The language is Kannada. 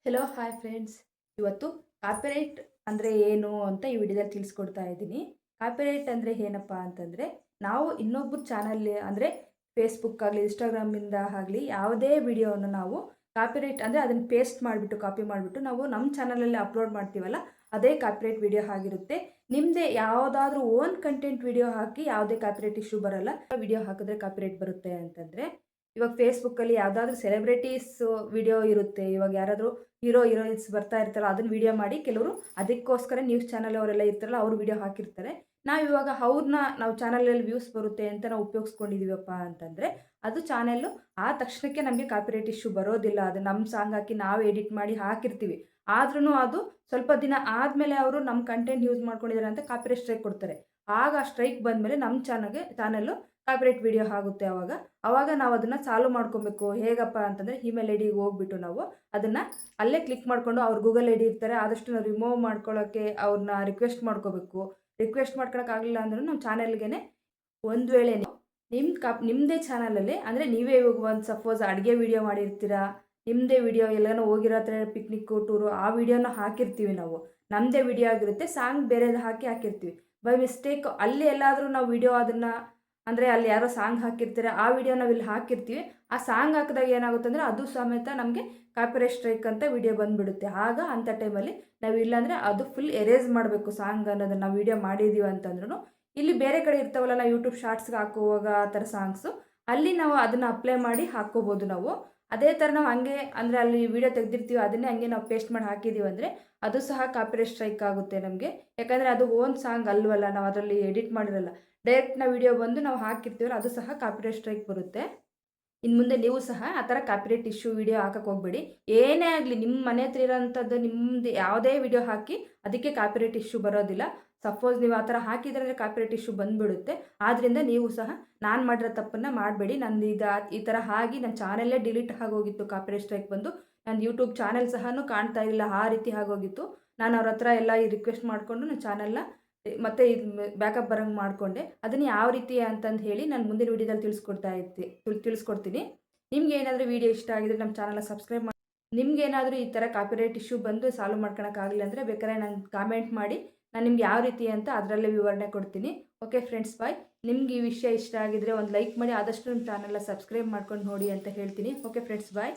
Hello hi friends. ಇವತ್ತು ಕಾಪಿರೈಟ್ ಅಂದರೆ ಏನು ಅಂತ ಈ ವಿಡಿಯೋದಲ್ಲಿ ತಿಳಿಸ್ಕೊಡ್ತಾ ಇದ್ದೀನಿ. ಕಾಪಿರೈಟ್ ಅಂದರೆ ಏನಪ್ಪ ಅಂತಂದರೆ, ನಾವು ಇನ್ನೊಬ್ಬರ ಚಾನಲ್ ಅಂದರೆ ಫೇಸ್ಬುಕ್ ಆಗಲಿ ಇನ್ಸ್ಟಾಗ್ರಾಮಿಂದ ಆಗಲಿ ಯಾವುದೇ ವಿಡಿಯೋವನ್ನು ನಾವು ಕಾಪಿರೈಟ್ ಅಂದರೆ ಅದನ್ನು ಪೇಸ್ಟ್ ಮಾಡಿಬಿಟ್ಟು ಕಾಪಿ ಮಾಡಿಬಿಟ್ಟು ನಾವು ನಮ್ಮ ಚಾನಲಲ್ಲಿ ಅಪ್ಲೋಡ್ ಮಾಡ್ತೀವಲ್ಲ, ಅದೇ ಕಾಪಿರೈಟ್ ವಿಡಿಯೋ ಆಗಿರುತ್ತೆ. ನಿಮ್ಮದೇ ಯಾವುದಾದ್ರೂ ಓನ್ ಕಂಟೆಂಟ್ ವಿಡಿಯೋ ಹಾಕಿ ಯಾವುದೇ ಕಾಪಿರೈಟ್ ಇಶ್ಯೂ ಬರಲ್ಲ. ವಿಡಿಯೋ ಹಾಕಿದ್ರೆ ಕಾಪಿರೈಟ್ ಬರುತ್ತೆ ಅಂತಂದರೆ, ಇವಾಗ ಫೇಸ್ಬುಕ್ಕಲ್ಲಿ ಯಾವುದಾದ್ರೂ ಸೆಲೆಬ್ರಿಟೀಸ್ ವಿಡಿಯೋ ಇರುತ್ತೆ. ಇವಾಗ ಯಾರಾದರೂ ಹೀರೋಯಿನ್ಸ್ ಬರ್ತಾ ಇರ್ತಾರಲ್ಲ, ಅದನ್ನ ವಿಡಿಯೋ ಮಾಡಿ ಕೆಲವರು ಅದಕ್ಕೋಸ್ಕರ ನ್ಯೂಸ್ ಚಾನಲ್ ಅವರೆಲ್ಲ ಇರ್ತಾರಲ್ಲ, ಅವರು ವಿಡಿಯೋ ಹಾಕಿರ್ತಾರೆ. ನಾವಿವಾಗ ಅವ್ರನ್ನ ನಾವು ಚಾನಲಲ್ಲಿ ವ್ಯೂಸ್ ಬರುತ್ತೆ ಅಂತ ನಾವು ಉಪಯೋಗಿಸ್ಕೊಂಡಿದ್ದೀವಪ್ಪ ಅಂತಂದರೆ, ಅದು ಚಾನೆಲ್ಲು ಆ ತಕ್ಷಣಕ್ಕೆ ನಮಗೆ ಕಾಪಿರೈಟ್ ಇಶ್ಯೂ ಬರೋದಿಲ್ಲ. ಅದು ನಮ್ಮ ಸಾಂಗ್ ಹಾಕಿ ನಾವು ಎಡಿಟ್ ಮಾಡಿ ಹಾಕಿರ್ತೀವಿ. ಆದ್ರೂ ಅದು ಸ್ವಲ್ಪ ದಿನ ಆದಮೇಲೆ ಅವರು ನಮ್ಮ ಕಂಟೆಂಟ್ ಯೂಸ್ ಮಾಡ್ಕೊಂಡಿದ್ದಾರೆ ಅಂತ ಕಾಪಿರೈಟ್ ಸ್ಟ್ರೈಕ್ ಕೊಡ್ತಾರೆ. ಆಗ ಆ ಸ್ಟ್ರೈಕ್ ಬಂದಮೇಲೆ ನಮ್ಮ ಚಾನಲ್ಲು ಕಾಪಿರೈಟ್ ವಿಡಿಯೋ ಆಗುತ್ತೆ. ಅವಾಗ ನಾವು ಅದನ್ನು ಸಾಲ್ವ್ ಮಾಡ್ಕೊಬೇಕು. ಹೇಗಪ್ಪ ಅಂತಂದರೆ, ಇಮೇಲ್ ಐ ಡಿಗೆ ಹೋಗ್ಬಿಟ್ಟು ನಾವು ಅದನ್ನು ಅಲ್ಲೇ ಕ್ಲಿಕ್ ಮಾಡಿಕೊಂಡು ಅವ್ರ ಗೂಗಲ್ ಐ ಡಿ ಇರ್ತಾರೆ, ಆದಷ್ಟು ನಾವು ರಿಮೂವ್ ಮಾಡ್ಕೊಳ್ಳೋಕ್ಕೆ ಅವ್ರನ್ನ ರಿಕ್ವೆಸ್ಟ್ ಮಾಡ್ಕೋಬೇಕು. ರಿಕ್ವೆಸ್ಟ್ ಮಾಡ್ಕೊಳಕ್ಕಾಗಲಿಲ್ಲ ಅಂದ್ರೂ ನಾವು ಚಾನಲ್ಗೆ ಒಂದು ವೇಳೆ ನಿಮ್ಮದೇ ಚಾನಲಲ್ಲಿ ಅಂದರೆ ನೀವೇ ಇವಾಗ ಒಂದು ಸಪೋಸ್ ಅಡುಗೆ ವಿಡಿಯೋ ಮಾಡಿರ್ತೀರಾ, ನಿಮ್ಮದೇ ವಿಡಿಯೋ ಎಲ್ಲನೋ ಹೋಗಿರೋ ಹತ್ರ ಪಿಕ್ನಿಕ್ಕು ಟೂರು ಆ ವಿಡಿಯೋನ ಹಾಕಿರ್ತೀವಿ ನಾವು. ನಮ್ಮದೇ ವಿಡಿಯೋ ಆಗಿರುತ್ತೆ, ಸಾಂಗ್ ಬೇರೆದು ಹಾಕಿರ್ತೀವಿ. ಬೈ ಮಿಸ್ಟೇಕ್ ಅಲ್ಲಿ ಎಲ್ಲಾದರೂ ನಾವು ವಿಡಿಯೋ ಅದನ್ನು ಅಂದರೆ ಅಲ್ಲಿ ಯಾರೋ ಸಾಂಗ್ ಹಾಕಿರ್ತಾರೆ, ಆ ವಿಡಿಯೋ ನಾವು ಇಲ್ಲಿ ಹಾಕಿರ್ತೀವಿ. ಆ ಸಾಂಗ್ ಹಾಕಿದಾಗ ಏನಾಗುತ್ತೆ ಅಂದರೆ ಅದು ಸಮೇತ ನಮಗೆ ಕಾಪಿರೈಟ್ ಸ್ಟ್ರೈಕ್ ಅಂತ ವಿಡಿಯೋ ಬಂದುಬಿಡುತ್ತೆ. ಆಗ ಅಂಥ ಟೈಮಲ್ಲಿ ನಾವು ಇಲ್ಲಾಂದರೆ ಅದು ಫುಲ್ ಎರೇಸ್ ಮಾಡಬೇಕು ಸಾಂಗ್ ಅನ್ನೋದನ್ನು. ನಾವು ವಿಡಿಯೋ ಮಾಡಿದ್ದೀವಿ ಅಂತಂದ್ರೂ ಇಲ್ಲಿ ಬೇರೆ ಕಡೆ ಇರ್ತಾವಲ್ಲ, ನಾವು ಯೂಟ್ಯೂಬ್ ಶಾರ್ಟ್ಸ್ಗೆ ಹಾಕುವಾಗ ಆ ಥರ ಸಾಂಗ್ಸು, ಅಲ್ಲಿ ನಾವು ಅದನ್ನು ಅಪ್ಲೈ ಮಾಡಿ ಹಾಕ್ಕೋಬೋದು ನಾವು. ಅದೇ ಥರ ನಾವು ಹಂಗೆ ಅಂದರೆ ಅಲ್ಲಿ ವಿಡಿಯೋ ತೆಗೆದಿರ್ತೀವಿ, ಅದನ್ನೇ ಹಂಗೆ ನಾವು ಪೇಸ್ಟ್ ಮಾಡಿ ಹಾಕಿದ್ದೀವಿ ಅಂದರೆ ಅದು ಸಹ ಕಾಪಿರೈಟ್ ಸ್ಟ್ರೈಕ್ ಆಗುತ್ತೆ ನಮಗೆ. ಯಾಕಂದರೆ ಅದು ಓನ್ ಸಾಂಗ್ ಅಲ್ವಲ್ಲ, ನಾವು ಅದರಲ್ಲಿ ಎಡಿಟ್ ಮಾಡಿರಲ್ಲ. ಡೈರೆಕ್ಟ್ ನಾವು ವಿಡಿಯೋ ಬಂದು ನಾವು ಹಾಕಿರ್ತೀವಲ್ಲ, ಅದು ಸಹ ಕಾಪಿರೈಟ್ ಸ್ಟ್ರೈಕ್ ಬರುತ್ತೆ. ಇನ್ನು ಮುಂದೆ ನೀವು ಸಹ ಆ ಥರ ಕಾಪಿರೈಟ್ ಇಶ್ಯೂ ವಿಡಿಯೋ ಹಾಕಕ್ಕೆ ಹೋಗಬೇಡಿ. ಏನೇ ಆಗಲಿ ನಿಮ್ಮ ಮನೆ ಹತ್ರ ಇರೋಂಥದ್ದು ನಿಮ್ಮದು ಯಾವುದೇ ವಿಡಿಯೋ ಹಾಕಿ ಅದಕ್ಕೆ ಕಾಪಿರೈಟ್ ಇಶ್ಯೂ ಬರೋದಿಲ್ಲ. ಸಪೋಸ್ ನೀವು ಆ ಥರ ಹಾಕಿದ್ರೆ ಅಂದರೆ ಕಾಪಿರೈಟ್ ಇಶ್ಯೂ ಬಂದುಬಿಡುತ್ತೆ. ಆದ್ದರಿಂದ ನೀವು ಸಹ ನಾನು ಮಾಡಿರೋ ತಪ್ಪನ್ನು ಮಾಡಬೇಡಿ. ನಂದು ಈ ಥರ ಆಗಿ ನನ್ನ ಚಾನಲ್ಲೇ ಡಿಲೀಟ್ ಆಗೋಗಿತ್ತು ಕಾಪಿರೈಟ್ ಸ್ಟ್ರೈಕ್ ಬಂದು. ನನ್ನ ಯೂಟ್ಯೂಬ್ ಚಾನಲ್ ಸಹ ಕಾಣ್ತಾ ಇಲ್ಲ, ಆ ರೀತಿ ಆಗೋಗಿತ್ತು. ನಾನು ಅವ್ರ ಹತ್ರ ಎಲ್ಲ ಈ ರಿಕ್ವೆಸ್ಟ್ ಮಾಡಿಕೊಂಡು ನನ್ನ ಚಾನಲ್ನ ಮತ್ತೆ ಇದು ಬ್ಯಾಕಪ್ ಬರೋಂಗೆ ಮಾಡಿಕೊಂಡೆ. ಅದನ್ನು ಯಾವ ರೀತಿ ಅಂತಂದು ಹೇಳಿ ನಾನು ಮುಂದಿನ ವೀಡಿಯೋದಲ್ಲಿ ತಿಳಿಸ್ಕೊಡ್ತೀನಿ. ನಿಮ್ಗೆ ಏನಾದರೂ ವೀಡಿಯೋ ಇಷ್ಟ ಆಗಿದ್ರೆ ನಮ್ಮ ಚಾನಲ್ನ ಸಬ್ಸ್ಕ್ರೈಬ್ ಮಾಡಿ. ನಿಮ್ಗೇನಾದರೂ ಈ ಥರ ಕಾಪಿರೈಟ್ ಇಶ್ಯೂ ಬಂದು ಸಾಲ್ವ್ ಮಾಡ್ಕೊಳಕ್ಕಾಗಲಿಲ್ಲ ಅಂದರೆ ಬೇಕಾದ್ರೆ ನಂಗೆ ಕಾಮೆಂಟ್ ಮಾಡಿ, ನಾನು ನಿಮ್ಗೆ ಯಾವ ರೀತಿ ಅಂತ ಅದರಲ್ಲೇ ವಿವರಣೆ ಕೊಡ್ತೀನಿ. ಓಕೆ ಫ್ರೆಂಡ್ಸ್, ಬಾಯ್. ನಿಮ್ಗೆ ಈ ವಿಷಯ ಇಷ್ಟ ಆಗಿದ್ರೆ ಒಂದು ಲೈಕ್ ಮಾಡಿ, ಆದಷ್ಟು ನಮ್ಮ ಚಾನಲ್ನ ಸಬ್ಸ್ಕ್ರೈಬ್ ಮಾಡ್ಕೊಂಡು ನೋಡಿ ಅಂತ ಹೇಳ್ತೀನಿ. ಓಕೆ ಫ್ರೆಂಡ್ಸ್, ಬಾಯ್.